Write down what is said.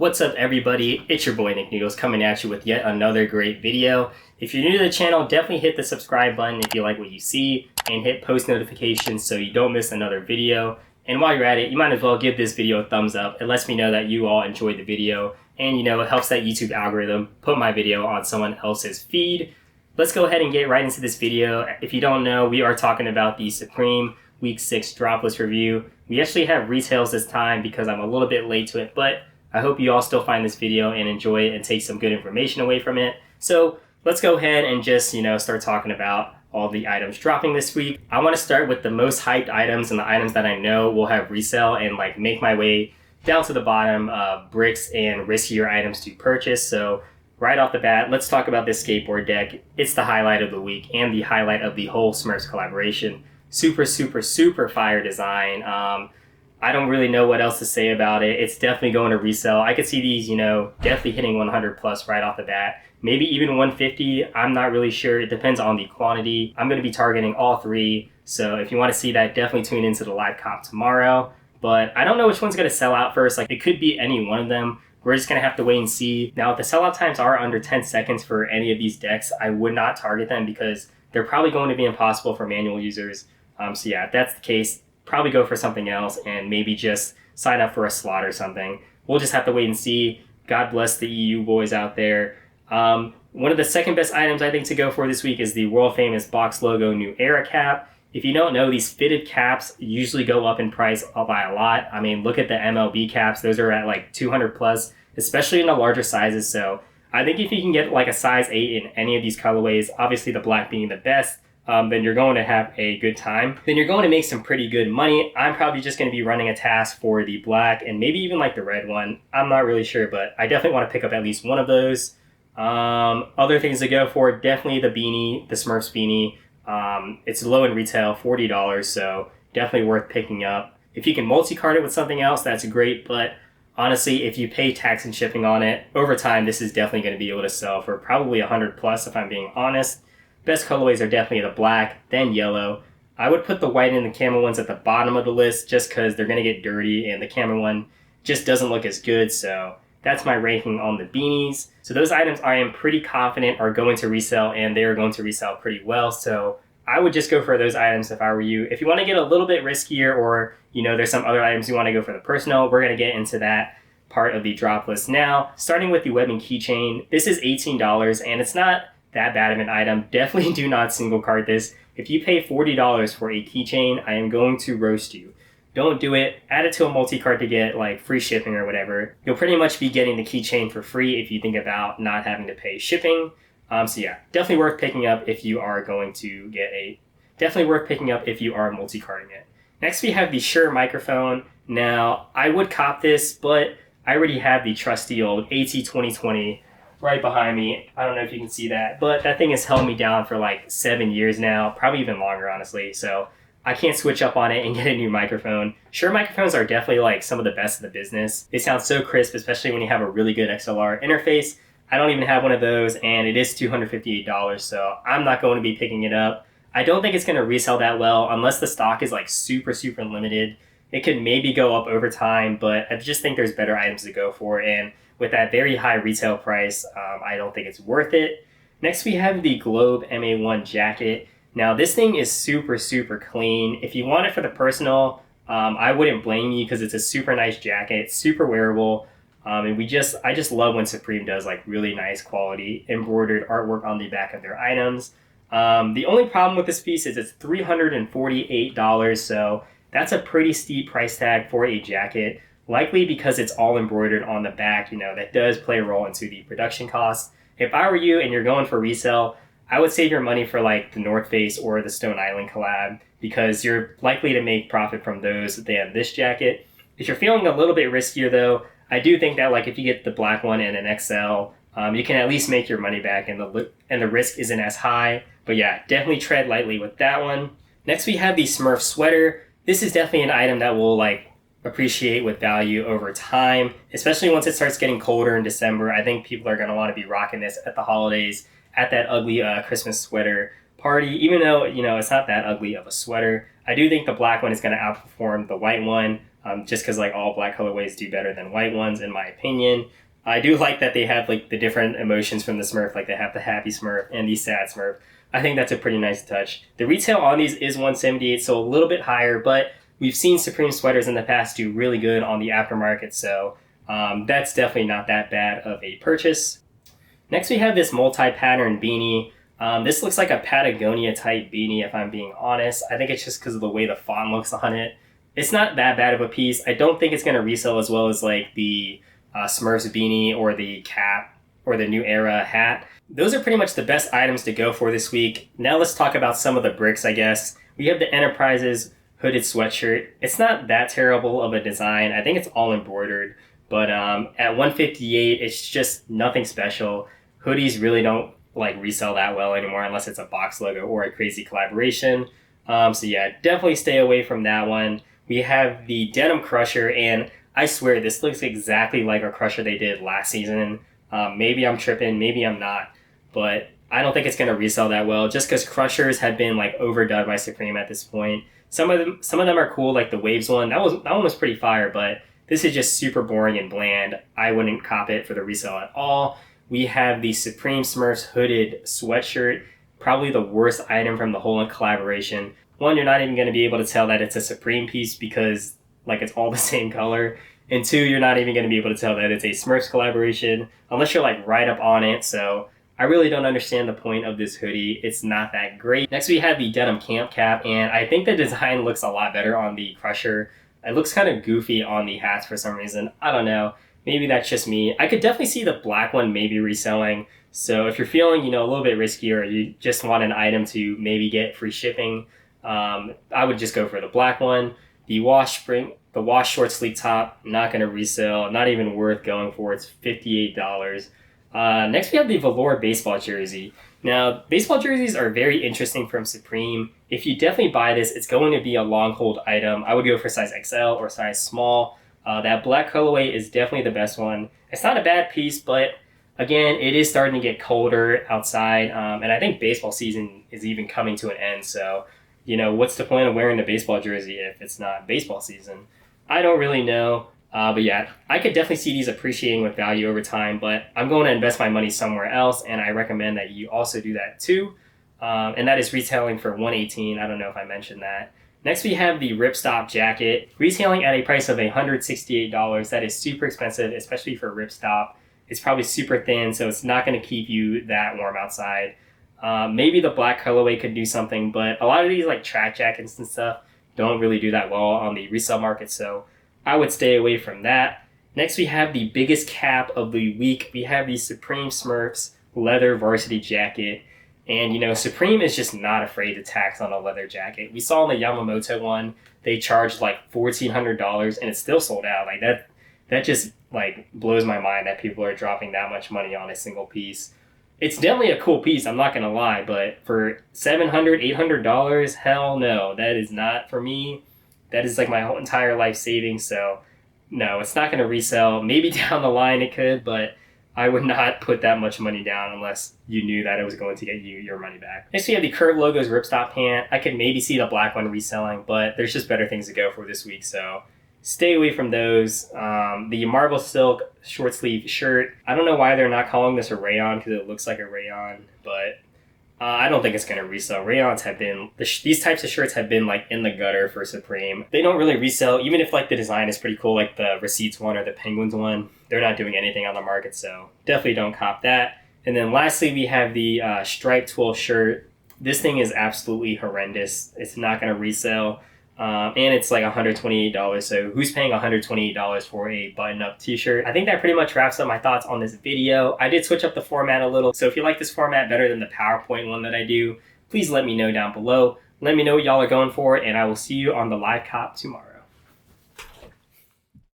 What's up everybody, it's your boy Nick Noodles coming at you with yet another great video. If you're new to the channel, definitely hit the subscribe button if you like what you see and hit post notifications so you don't miss another video. And while you're at it, you might as well give this video a thumbs up. It lets me know that you all enjoyed the video and it helps that YouTube algorithm put my video on someone else's feed. Let's go ahead and get right into this video. If you don't know, we are talking about the Supreme Week 6 Droplist review. We actually have retails this time because I'm a little bit late to it, but I hope you all still find this video and enjoy it and take some good information away from it. So let's go ahead and just, start talking about all the items dropping this week. I want to start with the most hyped items and the items that I know will have resale and make my way down to the bottom, bricks and riskier items to purchase. So right off the bat, let's talk about this skateboard deck. It's the highlight of the week and the highlight of the whole Smurfs collaboration. Super, super, super fire design. I don't really know what else to say about it. It's definitely going to resell. I could see these, definitely hitting 100 plus right off the bat. Maybe even 150. I'm not really sure. It depends on the quantity. I'm going to be targeting all three. So if you want to see that, definitely tune into the live comp tomorrow. But I don't know which one's going to sell out first. It could be any one of them. We're just going to have to wait and see. Now, if the sellout times are under 10 seconds for any of these decks, I would not target them because they're probably going to be impossible for manual users. So yeah, if that's the case, probably go for something else and maybe just sign up for a slot or something. We'll just have to wait and see. God bless the EU boys out there. One of the second best items I think to go for this week is the world famous box logo New Era cap. If you don't know, these fitted caps usually go up in price by a lot. I mean, look at the MLB caps. Those are at 200 plus, especially in the larger sizes. So I think if you can get a size 8 in any of these colorways, obviously the black being the best, then you're going to have a good time. Then you're going to make some pretty good money. I'm probably just going to be running a task for the black and maybe even the red one. I'm not really sure, but I definitely want to pick up at least one of those. Other things to go for, definitely the beanie, the Smurfs beanie. It's low in retail, $40, so definitely worth picking up. If you can multi-card it with something else, that's great, but honestly, if you pay tax and shipping on it, over time, this is definitely going to be able to sell for probably 100 plus if I'm being honest. Best colorways are definitely the black, then yellow. I would put the white and the camera ones at the bottom of the list just because they're going to get dirty and the camera one just doesn't look as good. So that's my ranking on the beanies. So those items I am pretty confident are going to resell and they are going to resell pretty well. So I would just go for those items if I were you. If you want to get a little bit riskier or, there's some other items you want to go for the personal, we're going to get into that part of the drop list now. Starting with the webbing keychain, this is $18 and it's not that bad of an item. Definitely do not single card this. If you pay $40 for a keychain, I am going to roast you. Don't do it. Add it to a multi-card to get free shipping or whatever. You'll pretty much be getting the keychain for free if you think about not having to pay shipping. So yeah, definitely worth picking up if you are going to get definitely worth picking up if you are multi-carding it. Next we have the Shure microphone. Now I would cop this, but I already have the trusty old AT2020 right behind me. I don't know if you can see that, but that thing has held me down for 7 years now, probably even longer, honestly. So I can't switch up on it and get a new microphone. Shure microphones are definitely some of the best in the business. They sound so crisp, especially when you have a really good XLR interface. I don't even have one of those, and it is $258, so I'm not going to be picking it up. I don't think it's going to resell that well unless the stock is super, super limited. It could maybe go up over time, but I just think there's better items to go for, and with that very high retail price, I don't think it's worth it. Next, we have the Globe MA1 jacket. Now, this thing is super, super clean. If you want it for the personal, I wouldn't blame you because it's a super nice jacket, super wearable. And I just love when Supreme does really nice quality embroidered artwork on the back of their items. The only problem with this piece is it's $348, so that's a pretty steep price tag for a jacket. Likely because it's all embroidered on the back, that does play a role into the production costs. If I were you and you're going for resale, I would save your money for the North Face or the Stone Island collab because you're likely to make profit from those than this jacket. If you're feeling a little bit riskier though, I do think that if you get the black one and an XL, you can at least make your money back and the risk isn't as high. But yeah, definitely tread lightly with that one. Next we have the Smurf sweater. This is definitely an item that will appreciate with value over time, especially once it starts getting colder in December. I think people are going to want to be rocking this at the holidays, at that ugly Christmas sweater party, even though, it's not that ugly of a sweater. I do think the black one is going to outperform the white one. just because like all black colorways do better than white ones in my opinion. I do like that they have like the different emotions from the Smurf, like they have the happy Smurf and the sad Smurf. I think that's a pretty nice touch. The retail on these is $178, so a little bit higher, but we've seen Supreme sweaters in the past do really good on the aftermarket, so that's definitely not that bad of a purchase. Next we have this multi-pattern beanie. This looks like a Patagonia type beanie if I'm being honest. I think it's just because of the way the font looks on it. It's not that bad of a piece. I don't think it's going to resell as well as like the Smurfs beanie or the cap or the New Era hat. Those are pretty much the best items to go for this week. Now let's talk about some of the bricks, I guess. We have the Enterprises hooded sweatshirt. It's not that terrible of a design. I think it's all embroidered, but at $158, it's just nothing special. Hoodies really don't like resell that well anymore unless it's a box logo or a crazy collaboration. So yeah, definitely stay away from that one. We have the Denim Crusher, and I swear this looks exactly like a crusher they did last season. Maybe I'm tripping, maybe I'm not, but I don't think it's going to resell that well just because crushers have been like overdone by Supreme at this point. Some of them are cool, like the Waves one. That one was pretty fire, but this is just super boring and bland. I wouldn't cop it for the resale at all. We have the Supreme Smurfs hooded sweatshirt, probably the worst item from the whole collaboration. One, you're not even going to be able to tell that it's a Supreme piece because like it's all the same color. And two, you're not even going to be able to tell that it's a Smurfs collaboration unless you're like right up on it. So I really don't understand the point of this hoodie. It's not that great. Next, we have the Denim Camp Cap, and I think the design looks a lot better on the Crusher. It looks kind of goofy on the hats for some reason. I don't know. Maybe that's just me. I could definitely see the black one maybe reselling. So if you're feeling, a little bit riskier, or you just want an item to maybe get free shipping, I would just go for the black one. The wash short sleeve top, not going to resell. Not even worth going for. It's $58. Next, we have the velour baseball jersey. Now, baseball jerseys are very interesting from Supreme. If you definitely buy this, it's going to be a long hold item. I would go for size XL or size small. That black colorway is definitely the best one. It's not a bad piece, but again, it is starting to get colder outside. And I think baseball season is even coming to an end. So, what's the point of wearing the baseball jersey if it's not baseball season? I don't really know. But yeah, I could definitely see these appreciating with value over time, but I'm going to invest my money somewhere else, and I recommend that you also do that too. And that is retailing for $118. I don't know if I mentioned that. Next, we have the Ripstop jacket, retailing at a price of $168. That is super expensive, especially for Ripstop. It's probably super thin, so it's not going to keep you that warm outside. Maybe the black colorway could do something, but a lot of these like track jackets and stuff don't really do that well on the resale market, so I would stay away from that. Next, we have the biggest cap of the week. We have the Supreme Smurfs leather varsity jacket. And, Supreme is just not afraid to tax on a leather jacket. We saw in the Yamamoto one, they charged like $1,400 and it's still sold out. Like that just like blows my mind that people are dropping that much money on a single piece. It's definitely a cool piece, I'm not going to lie, but for $700, $800, hell no, that is not for me. That is like my whole entire life savings. So no, it's not going to resell. Maybe down the line it could, but I would not put that much money down unless you knew that it was going to get you your money back. Next, we have the Curve Logos Ripstop pant. I could maybe see the black one reselling, but there's just better things to go for this week. So stay away from those. The Marble Silk short sleeve shirt. I don't know why they're not calling this a rayon because it looks like a rayon, but I don't think it's going to resell. Rayons have been, these types of shirts have been like in the gutter for Supreme. They don't really resell, even if like the design is pretty cool, like the Receipts one or the Penguins one. They're not doing anything on the market, so definitely don't cop that. And then lastly, we have the striped twill shirt. This thing is absolutely horrendous. It's not going to resell. And it's like $128. So who's paying $128 for a button-up t-shirt? I think that pretty much wraps up my thoughts on this video. I did switch up the format a little. So if you like this format better than the PowerPoint one that I do, please let me know down below. Let me know what y'all are going for, and I will see you on the live cop tomorrow.